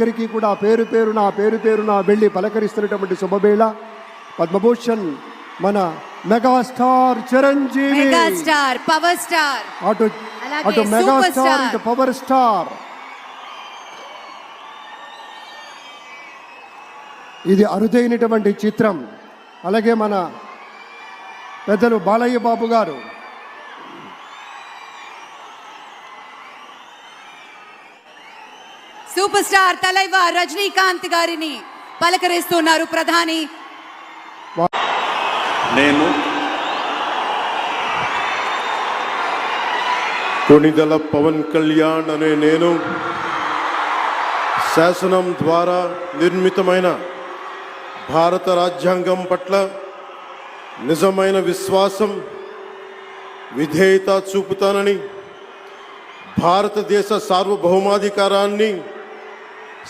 అందరికీ కూడా పేరు పేరున వెళ్ళి పలకరిస్తున్నటువంటి శుభవేళ. పద్మభూషణ్ మన megastar Chiranjeevi, megastar power star, అటు మెగాస్టార్ ఇటు పవర్ స్టార్. ఇది అరుదైనటువంటి చిత్రం. అలాగే మన పెద్దలు బాలయ్య బాబు గారు, సూపర్ స్టార్ తలైవా రజనీకాంత్ గారిని పలకరిస్తున్నారు ప్రధాని. నేను కొణిదెల పవన్ కళ్యాణ్ అనే నేను శాసనం ద్వారా నిర్మితమైన భారత రాజ్యాంగం పట్ల నిజమైన విశ్వాసం, విధేయత చూపుతానని, భారతదేశ సార్వభౌమాధికారాన్ని